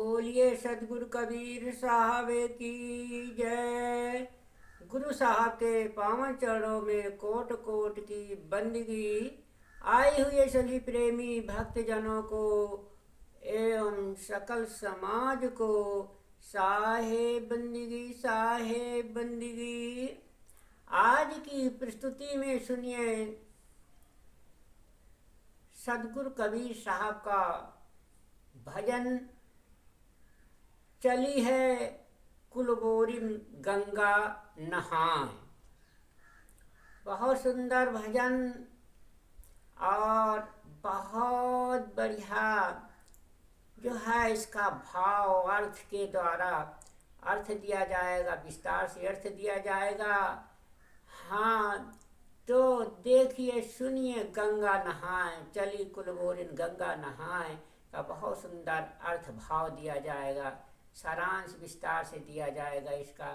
बोलिए सदगुरु कबीर साहब की जय। गुरु साहब के पावन चरणों में कोट कोट की बंदगी। आए हुए सभी प्रेमी भक्तजनों को एवं सकल समाज को साहेब बंदगी साहेब बंदगी। आज की प्रस्तुति में सुनिए सदगुरु कबीर साहब का भजन चली है कुलबोरिन गंगा नहाए। बहुत सुंदर भजन और बहुत बढ़िया जो है इसका भाव अर्थ के द्वारा अर्थ दिया जाएगा, विस्तार से अर्थ दिया जाएगा। हाँ तो देखिए सुनिए, गंगा नहाए चली कुलबोरिन गंगा नहाए का बहुत सुंदर अर्थ भाव दिया जाएगा, सारांश विस्तार से दिया जाएगा। इसका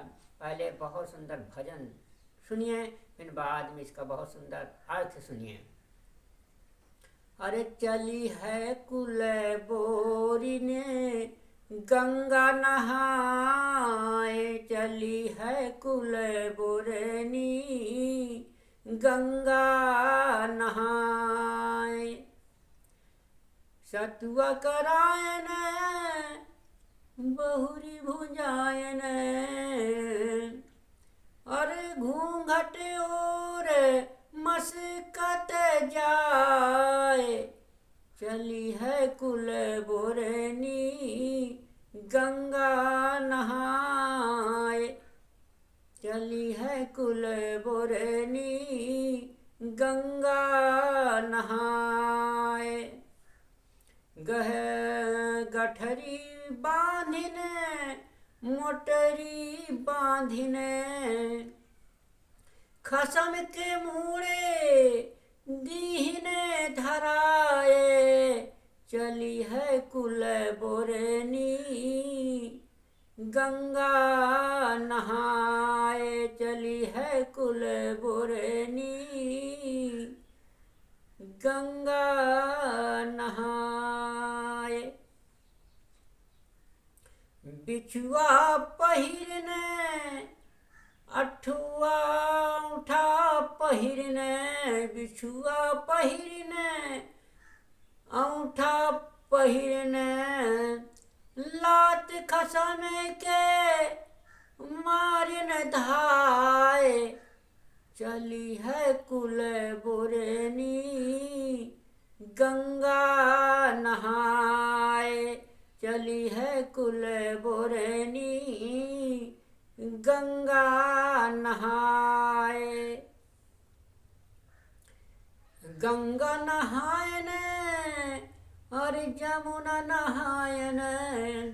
पहले बहुत सुंदर भजन सुनिए, फिर बाद में इसका बहुत सुंदर अर्थ सुनिए। अरे चली है कुलबोरिन गंगा नहाए, चली है कुलबोरिनी गंगा नहाए। सतुआ करायन बहुरी भुजायन, अरे घूंघट और मस्कत जाए। चली है कुलबोरिनी गंगा नहाए, चली है कुलबोरिनी गंगा नहाए। गठरी बांधिने मोटरी बांधिने, खसम के मूड़े दीहने धराए। चली है कुलबोरिनी गंगा नहाए, चली है कुलबोरिनी गंगा नहाए। बिछुआ पहिरने अठुआ उठा पहिरने, बिछुआ पहिरने औंठा पहिरने, लात खसम के मारिन धाए। चली है कुलबोरिनी गंगा नहाए, चली है कुलबोरिनी गंगा नहाए। गंगा नहायन और जमुना नहायन,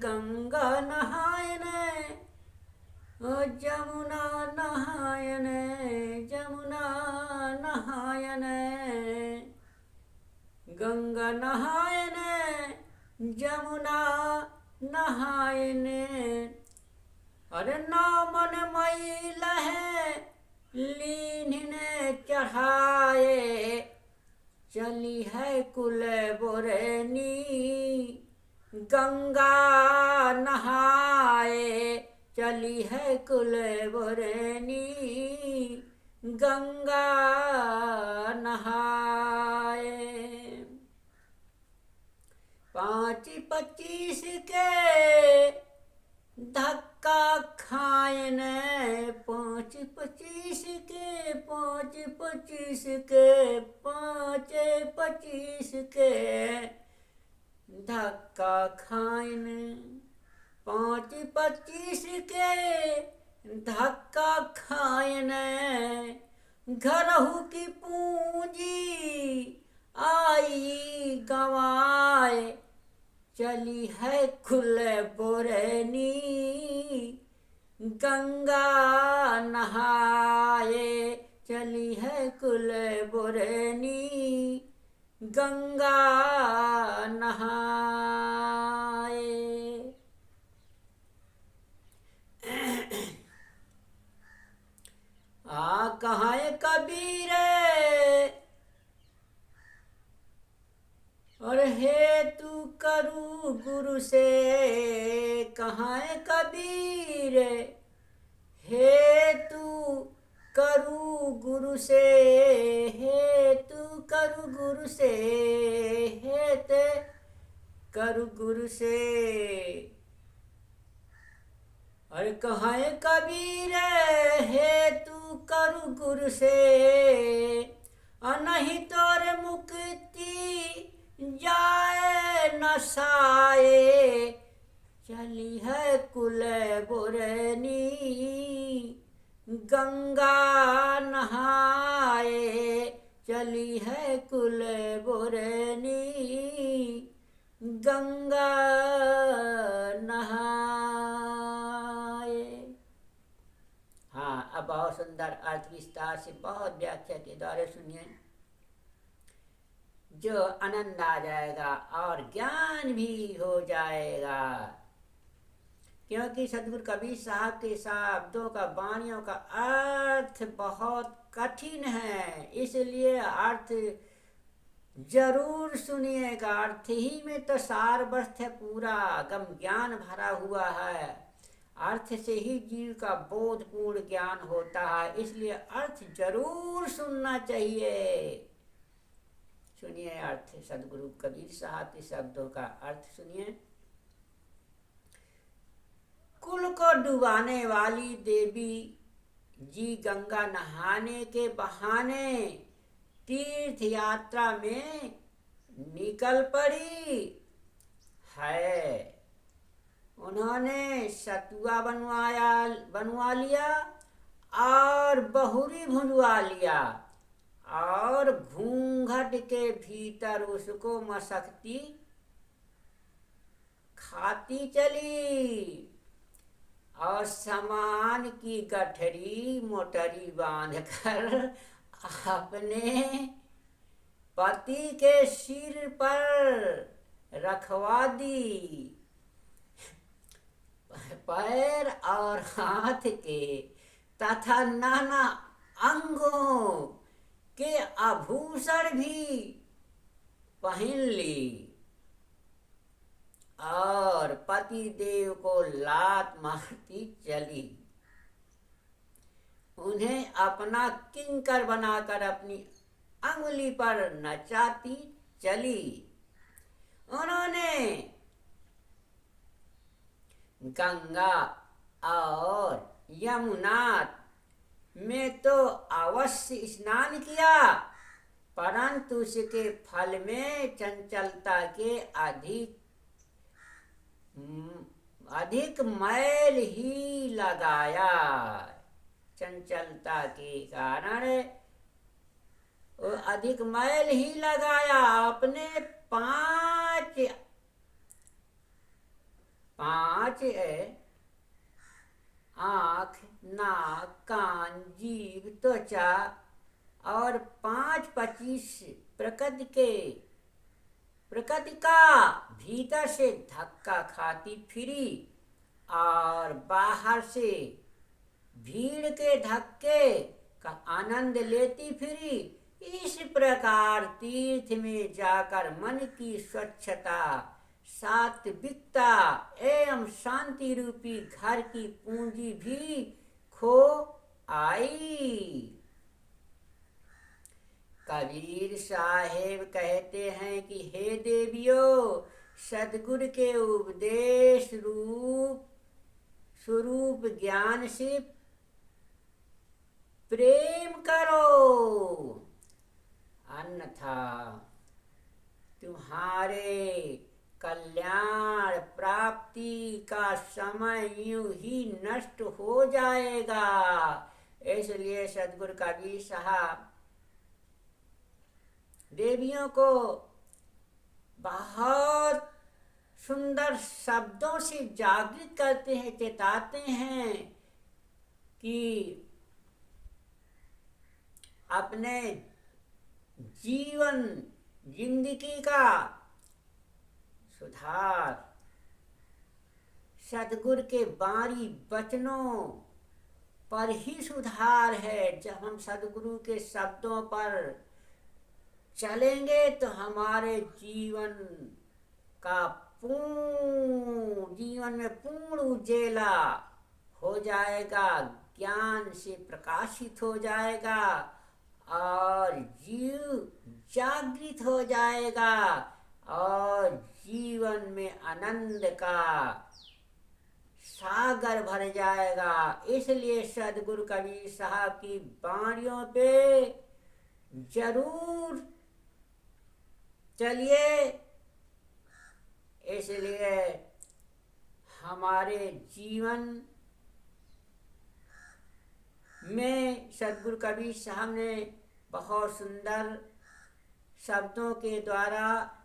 गंगा नहायन और जमुना नहायन, जमुना नहायन। गंगा नहायन जमुना नहायन, अरे नामन मैल है लीन्हने चढ़ाए। चली है कुलबोरिनी गंगा नहाए, चली है कुलबोरिनी गंगा नहाए। 5-25 के धक्का खायन, 5-25 के 5-25 के 5-25 के धक्का खायन, 5-25 के धक्का खायन। घरहू की पूंजी आई गवाए। चली है कुलबोरिनी गंगा नहाए, चली है कुलबोरिनी गंगा नहाए। आ कहाँ कबीर और हे तू करू गुरु से कहाँ कबीर, हे तू करू गुरु से, हे तू करू गुरु से, हे ते करू गुरु से। अरे कहाँ कबीर, हे तू करू गुरु से, नहीं तोर मुक्ति जाए न साए, चली है कुल बुरनी गंगा नहाए, चली है कुल बुरनी गंगा नहाए। हाँ, अब बहुत सुंदर अर्थ विस्तार से बहुत व्याख्या के द्वारा सुनिए, जो आनंद आ जाएगा और ज्ञान भी हो जाएगा। क्योंकि सदगुरु कबीर साहब के शब्दों का, वाणियों का अर्थ बहुत कठिन है, इसलिए अर्थ जरूर सुनिएगा। अर्थ ही में तो सारवस्त है, पूरा गम ज्ञान भरा हुआ है। अर्थ से ही जीव का बोधपूर्ण ज्ञान होता है, इसलिए अर्थ जरूर सुनना चाहिए। सुनिए अर्थ, सदगुरु कबीर साहब के शब्दों का अर्थ सुनिए। कुल को डुबाने वाली देवी जी गंगा नहाने के बहाने तीर्थ यात्रा में निकल पड़ी है। उन्होंने सतुआ बनवा लिया और बहुरी भुंजवा लिया और घूंघट के भीतर उसको मसकती खाती चली और सामान की गठरी मोटरी बांधकर अपने पति के सिर पर रखवा दी। पैर और हाथ के तथा नाना अंगों के आभूषण भी पहन ली और पति देव को लात मारती चली। उन्हें अपना किंकर बनाकर अपनी अंगुली पर नचाती चली। उन्होंने गंगा और यमुना में तो अवश्य स्नान किया, परंतु उसके फल में चंचलता के अधिक मैल ही लगाया। चंचलता के कारण वो अधिक मैल ही लगाया। अपने पांच आँख, नाक, कान, जीभ, त्वचा और 5-25 प्रकृति का भीतर से धक्का खाती फिरी और बाहर से भीड़ के धक्के का आनंद लेती फिरी। इस प्रकार तीर्थ में जाकर मन की स्वच्छता, सात्विकता एवं शांति रूपी घर की पूंजी भी खो आई। कबीर साहेब कहते हैं कि हे देवियों, सद्गुरु के उपदेश स्वरूप ज्ञान से प्रेम करो, अन्यथा तुम्हारे कल्याण प्राप्ति का समय यूं ही नष्ट हो जाएगा। इसलिए सद्गुरु कबीर साहब देवियों को बहुत सुंदर शब्दों से जागृत करते हैं, चेताते हैं कि अपने जिंदगी का सुधार सद्गुरु के बाणी वचनों पर ही सुधार है। जब हम सद्गुरु के शब्दों पर चलेंगे तो हमारे जीवन का पूर्ण जीवन में पूर्ण उजेला हो जाएगा, ज्ञान से प्रकाशित हो जाएगा और जीव जागृत हो जाएगा और जीवन में आनंद का सागर भर जाएगा। इसलिए सदगुरु कबीर साहब की बाणियों पे जरूर चलिए। इसलिए हमारे जीवन में सदगुरु कबीर साहब ने बहुत सुंदर शब्दों के द्वारा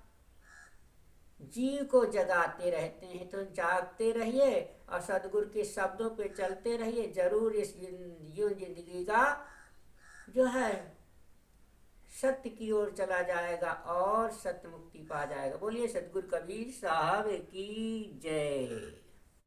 जीव को जगाते रहते हैं। तो जागते रहिए और सदगुरु के शब्दों पे चलते रहिए। जरूर इस जिंदगी का जो है सत्य की ओर चला जाएगा और सत्य मुक्ति पा जाएगा। बोलिए सदगुरु कबीर साहब की जय।